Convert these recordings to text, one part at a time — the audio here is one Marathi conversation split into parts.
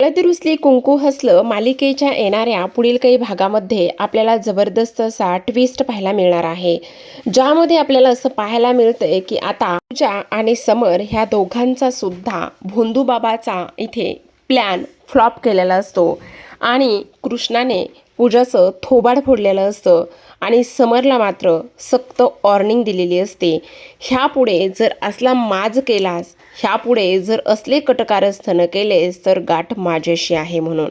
हळद रुसली कुंकू हसलं मालिकेच्या येणाऱ्या पुढील काही भागामध्ये आपल्याला जबरदस्त असा ट्विस्ट पाहायला मिळणार आहे, ज्यामध्ये आपल्याला असं पाहायला मिळतंय की आता पूजा आणि समर ह्या दोघांचा सुद्धा भोंदूबाबाचा इथे प्लॅन फ्लॉप केलेला असतो आणि कृष्णाने पूजाचं थोबाड फोडलेलं असतं आणि समरला मात्र सक्त वॉर्निंग दिलेली असते, ह्यापुढे जर असला माज केलास, ह्यापुढे जर असले कटकारस्थान केलेस तर गाठ माझ्याशी आहे म्हणून.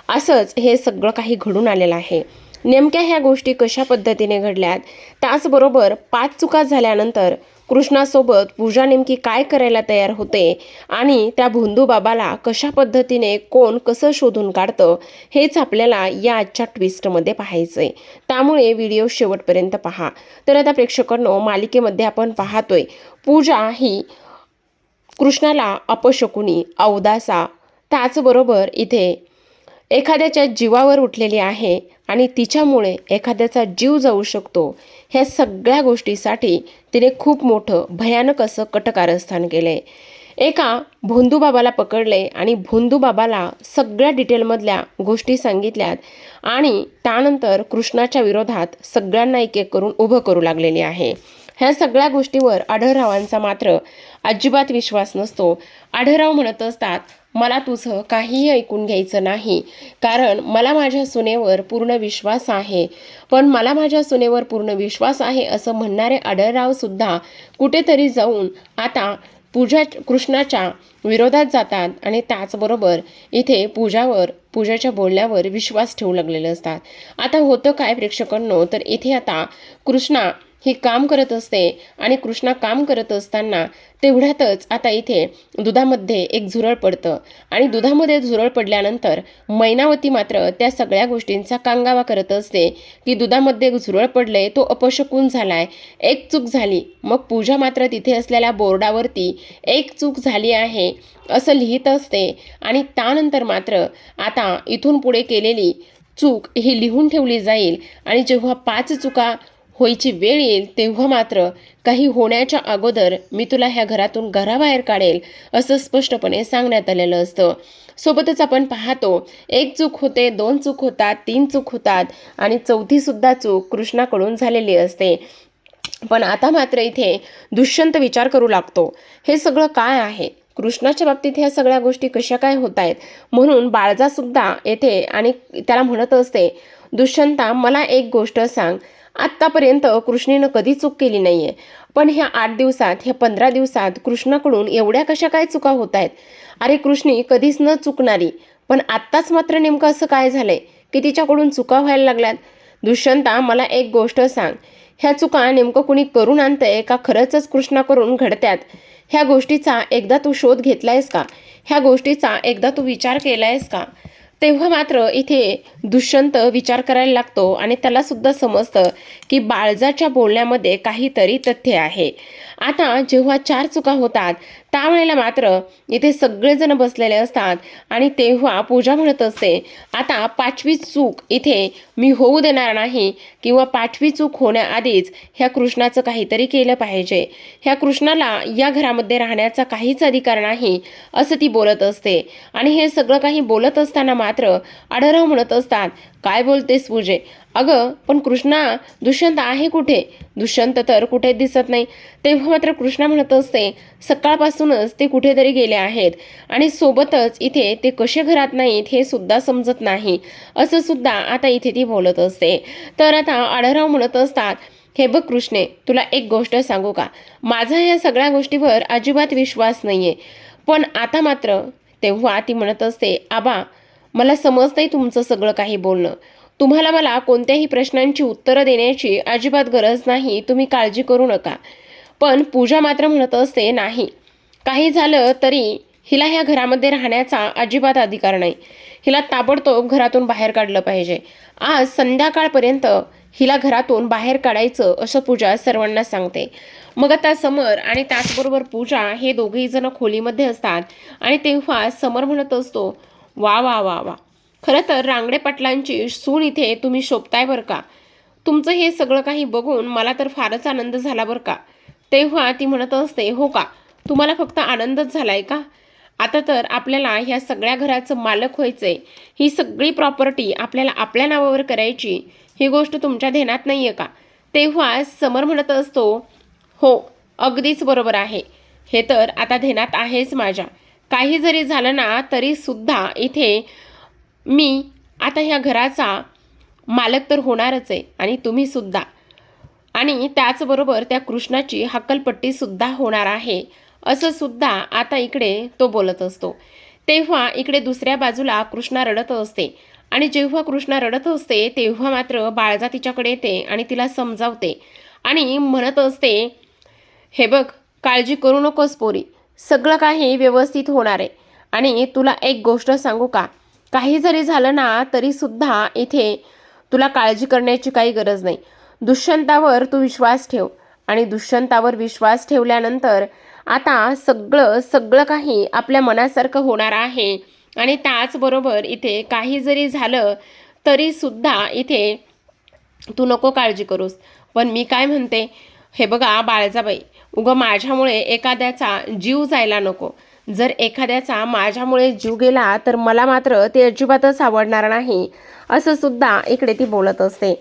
असंच हे सगळं काही घडून आलेलं आहे. नेमक्या ह्या गोष्टी कशा पद्धतीने घडल्यात, त्याचबरोबर 5 चुका झाल्यानंतर कृष्णासोबत पूजा नेमकी काय करायला तयार होते आणि त्या भोंदूबाबाला कशा पद्धतीने कोण कसं शोधून काढतं, हेच आपल्याला या आजच्या ट्विस्टमध्ये पाहायचं आहे. त्यामुळे व्हिडिओ शेवटपर्यंत पहा. तर आता प्रेक्षकांनो, मालिकेमध्ये आपण पाहतोय पूजा ही कृष्णाला अपशकुनी, अवदासा, त्याचबरोबर इथे एखाद्याच्या जीवावर उठलेली आहे आणि तिच्यामुळे एखाद्याचा जीव जाऊ शकतो, ह्या सगळ्या गोष्टीसाठी तिने खूप मोठं भयानक असं कटकारस्थान केलंय. एका भोंदूबाबाला पकडले आणि भोंदूबाबाला सगळ्या डिटेलमधल्या गोष्टी सांगितल्यात आणि त्यानंतर कृष्णाच्या विरोधात सगळ्यांना एक एक करून उभं करू लागलेली आहे. ह्या सगळ्या गोष्टीवर आढळरावांचा मात्र अजिबात विश्वास नसतो. आढळराव म्हणत असतात, मला तुझं काहीही ऐकून घ्यायचं नाही, कारण मला माझ्या सुनेवर पूर्ण विश्वास आहे. पण मला माझ्या सुनेवर पूर्ण विश्वास आहे असं म्हणणारे आढळराव सुद्धा कुठेतरी जाऊन आता कृष्णाच्या विरोधात जातात आणि त्याचबरोबर इथे पूजाच्या बोलण्यावर विश्वास ठेवू लागलेले असतात. आता होतं काय प्रेक्षकांनो, तर इथे आता कृष्णा ही काम करत असते आणि कृष्णा काम करत असताना तेवढ्यातच आता इथे दुधामध्ये एक झुरळ पडतं आणि दुधामध्ये झुरळ पडल्यानंतर मैनावती मात्र त्या सगळ्या गोष्टींचा कांगावा करत असते की दुधामध्ये झुरळ पडले, तो अपशकुन झालाय, एक चूक झाली. मग पूजा मात्र तिथे असलेल्या बोर्डावरती एक चूक झाली आहे असं लिहित असते आणि त्यानंतर मात्र आता इथून पुढे केलेली चूक ही लिहून ठेवली जाईल आणि जेव्हा 5 चुका होईची वेळ येईल तेव्हा मात्र काही होण्याच्या अगोदर मी तुला ह्या घरातून घराबाहेर काढेल असं स्पष्टपणे सांगण्यात आलेलं असतं. सोबतच आपण पाहतो, एक चूक होते, 2 चूक होतात, 3 चूक होतात आणि 4थी सुद्धा चूक कृष्णाकडून झालेली असते. पण आता मात्र इथे दुष्यंत विचार करू लागतो, हे सगळं काय आहे, कृष्णाच्या बाबतीत ह्या सगळ्या गोष्टी कशा काय होत आहेत. म्हणून बाळजा सुद्धा येथे आणि त्याला म्हणत असते, दुष्यंता मला एक गोष्ट सांग, आत्तापर्यंत कृष्णेनं कधी चूक केली नाहीये, पण ह्या 8 दिवसात, ह्या 15 दिवसात कृष्णाकडून एवढ्या कशा काय चुका होत आहेत. अरे कृष्णी कधीच न चुकणारी, पण आत्ताच मात्र नेमकं असं काय झालंय की तिच्याकडून चुका व्हायला लागल्यात. दुष्यंता मला एक गोष्ट सांग, ह्या चुका नेमकं कुणी करून आणतंय का खरंच कृष्णाकडून घडत्यात. ह्या गोष्टीचा एकदा तू शोध घेतलायस का, ह्या गोष्टीचा एकदा तू विचार केलायस का. तेव्हा मात्र इथे दुष्यंत विचार करायला लागतो आणि त्याला सुद्धा समजतं की बाळजाच्या बोलण्यामध्ये काहीतरी तथ्य आहे. आता जेव्हा 4 चुका होतात त्यावेळेला मात्र इथे सगळेजण बसलेले असतात आणि तेव्हा पूजा म्हणत असते, आता 5वी चूक इथे मी होऊ देणार नाही किंवा 5वी चूक होण्याआधीच ह्या कृष्णाचं काहीतरी केलं पाहिजे. ह्या कृष्णाला या घरामध्ये राहण्याचा काहीच अधिकार नाही असं ती बोलत असते आणि हे सगळं काही बोलत असताना मात्र आढळराव म्हणत असतात, काय बोलतेस पूजे, अगं पण कृष्णा, दुष्यंत आहे कुठे, दुष्यंत तर कुठे दिसत नाही. तेव्हा मात्र कृष्णा म्हणत असते, सकाळपासूनच ते कुठेतरी गेले आहेत आणि सोबतच इथे ते कसे घरात नाहीत हे सुद्धा समजत नाही असं सुद्धा आता इथे ती बोलत असते. तर आता आढळराव म्हणत असतात, हे बघ कृष्णे, तुला एक गोष्ट सांगू का, माझा या सगळ्या गोष्टीवर अजिबात विश्वास नाहीये, पण आता मात्र. तेव्हा ती म्हणत असते, आबा मला समजतंय तुमचं सगळं काही बोलणं, तुम्हाला मला कोणत्याही प्रश्नांची उत्तरं देण्याची अजिबात गरज नाही, तुम्ही काळजी करू नका. पण पूजा मात्र म्हणत असते, नाही, काही झालं तरी हिला ह्या घरामध्ये राहण्याचा अजिबात अधिकार नाही, हिला ताबडतोब घरातून बाहेर काढलं पाहिजे, आज संध्याकाळपर्यंत हिला घरातून बाहेर काढायचं असं पूजा सर्वांना सांगते. मग आता समर आणि त्याचबरोबर पूजा हे दोघेही जण खोलीमध्ये असतात आणि तेव्हा समर म्हणत असतो, वा वा वा वा, खरं तर रांगडे पाटलांची सून इथे तुम्ही शोभताय बरं का, तुमचं हे सगळं काही बघून मला तर फारच आनंद झाला बरं का. तेव्हा ती म्हणत असते, हो का, तुम्हाला फक्त आनंदच झालाय का, आता तर आपल्याला ह्या सगळ्या घराचं मालक व्हायचंय, ही सगळी प्रॉपर्टी आपल्याला आपल्या नावावर करायची, ही गोष्ट तुमच्या ध्यानात नाही आहे का? तेव्हा समर म्हणत असतो, हो अगदीच बरोबर आहे, हे तर आता ध्यानात आहेच माझ्या. काही जरी झालं ना तरी सुद्धा इथे मी आता ह्या घराचा मालक तर होणारच आहे आणि तुम्ही सुद्धा. आणि त्याचबरोबर त्या कृष्णाची हक्कलपट्टी सुद्धा होणार आहे, असं सुद्धा आता इकडे तो बोलत असतो. तेव्हा इकडे दुसऱ्या बाजूला कृष्णा रडत असते आणि जेव्हा कृष्णा रडत असते तेव्हा मात्र बाळजा तिच्याकडे येते आणि तिला समजावते आणि म्हणत असते, हे बघ, काळजी करू नकोस पोरी, सगळं काही व्यवस्थित होणार आहे. आणि तुला एक गोष्ट सांगू का, काही जरी झालं ना तरी सुद्धा इथे तुला काळजी करण्याची काही गरज नाही. दुष्यंतावर तू विश्वास ठेव आणि दुष्यंतावर विश्वास ठेवल्यानंतर आता सगळं सगळं काही आपल्या मनासारखं होणार आहे. आणि त्याचबरोबर इथे काही जरी झालं तरी सुद्धा इथे तू नको काळजी करूस. पण मी काय म्हणते, हे बघा बाळजाबाई, उगं माझ्यामुळे एखाद्याचा जीव जायला नको. जर एखाद्याचा माझ्यामुळे जीव गेला तर मला मात्र ते अजिबातच आवडणार नाही, असं सुद्धा इकडे ती बोलत असते.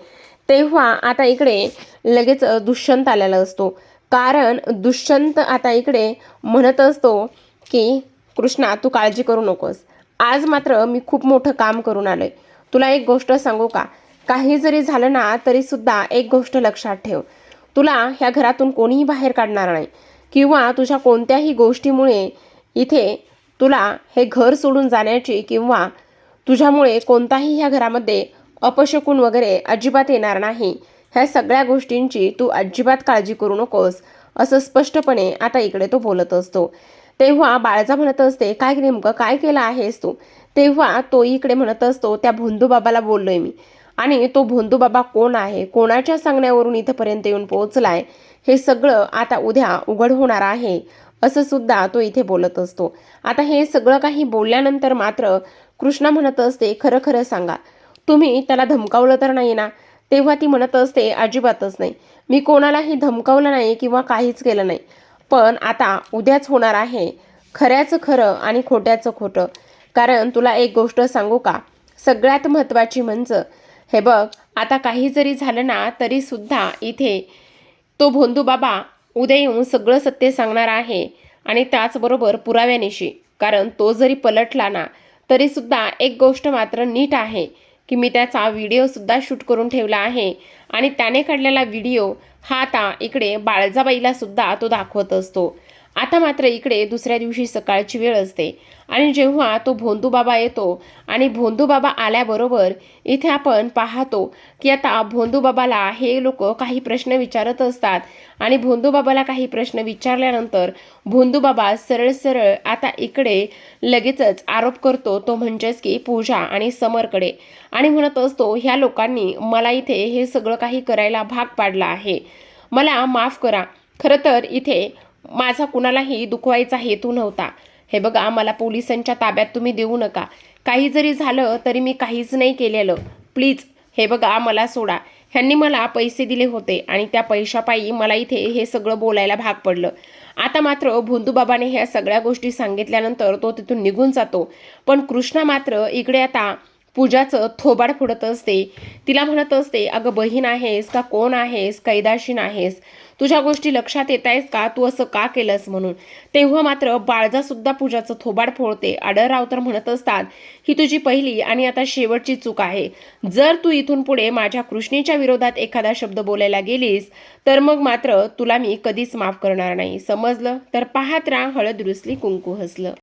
तेव्हा आता इकडे लगेच दुष्यंत आलेला असतो. कारण दुष्यंत आता इकडे म्हणत असतो की कृष्णा तू काळजी करू नकोस, आज मात्र मी खूप मोठं काम करून आलोय. तुला एक गोष्ट सांगू का, काही जरी झालं ना तरी सुद्धा एक गोष्ट लक्षात ठेव, तुला ह्या घरातून कोणीही बाहेर काढणार नाही किंवा तुझ्या कोणत्याही गोष्टीमुळे इथे तुला हे घर सोडून जाण्याची किंवा तुझ्यामुळे कोणताही ह्या घरामध्ये अपशकुन वगैरे अजिबात येणार नाही. ह्या सगळ्या गोष्टींची तू अजिबात काळजी करू नकोस, असं स्पष्टपणे आता इकडे तो बोलत असतो. तेव्हा बाळजा म्हणत असते, काय नेमकं काय केलं आहेस तू? तेव्हा तो इकडे म्हणत असतो, त्या भोंदूबाबाला बोललोय मी. आणि तो भोंदूबाबा कोण आहे, कोणाच्या सांगण्यावरून इथपर्यंत येऊन पोहोचलाय, हे सगळं आता उद्या उघड होणार आहे, असं सुद्धा तो इथे बोलत असतो. आता हे सगळं काही बोलल्यानंतर मात्र कृष्णा म्हणत असते, खरं खरं सांगा, तुम्ही त्याला धमकावलं तर नाही ना? तेव्हा ती म्हणत असते, अजिबातच नाही, मी कोणालाही धमकावलं नाही किंवा काहीच केलं नाही. पण आता उद्याच होणार आहे खऱ्याचं खरं आणि खोट्याचं खोटं. कारण तुला एक गोष्ट सांगू का, सगळ्यात महत्त्वाची म्हणजे, हे बघ, आता काही जरी झालं ना तरी सुद्धा इथे तो भोंदूबाबा उद्या येऊन सगळं सत्य सांगणार आहे आणि त्याचबरोबर पुराव्यानिशी. कारण तो जरी पलटला ना तरी सुद्धा एक गोष्ट मात्र नीट आहे की मी त्याचा व्हिडिओसुद्धा शूट करून ठेवला आहे आणि त्याने काढलेला व्हिडिओ हा आता इकडे बाळजाबाईला सुद्धा तो दाखवत असतो. आता मात्र इकडे दुसऱ्या दिवशी सकाळची वेळ असते आणि जेव्हा तो भोंदूबाबा येतो आणि भोंदूबाबा आल्याबरोबर इथे आपण पाहतो की आता भोंदूबाबाला हे लोक काही प्रश्न विचारत असतात आणि भोंदूबाबाला काही प्रश्न विचारल्यानंतर भोंदूबाबा सरळ सरळ आता इकडे लगेचच आरोप करतो, तो म्हणजेच की पूजा आणि समरकडे, आणि म्हणत असतो, ह्या लोकांनी मला इथे हे सगळं काही करायला भाग पाडला आहे, मला माफ करा. खरं तर इथे माझा कुणालाही दुखवायचा हेतू नव्हता. हे बघा, मला पोलिसांच्या ताब्यात तुम्ही देऊ नका. काही जरी झालं तरी मी काहीच नाही केलेलं, प्लीज हे बघा मला सोडा. ह्यांनी मला पैसे दिले होते आणि त्या पैशापायी मला इथे हे सगळं बोलायला भाग पडलं. आता मात्र भोंदूबाबाने ह्या सगळ्या गोष्टी सांगितल्यानंतर तो तिथून निघून जातो. पण कृष्णा मात्र इकडे आता पूजाचं थोबाड फोडत असते. तिला म्हणत असते, अगं बहीण आहेस का कोण आहेस, कैदाशीन आहेस, तुझ्या गोष्टी लक्षात येत आहेस का, तू असं का केलंस म्हणून. तेव्हा मात्र बाळजा सुद्धा पूजाचं थोबाड फोडते. आढळराव तर म्हणत असतात, ही तुझी पहिली आणि आता शेवटची चूक आहे. जर तू इथून पुढे माझ्या कृष्णेच्या विरोधात एखादा शब्द बोलायला गेलीस तर मग मात्र तुला मी कधीच माफ करणार नाही, समजलं? तर पाहत राहा हळद रुसली कुंकू हसलं.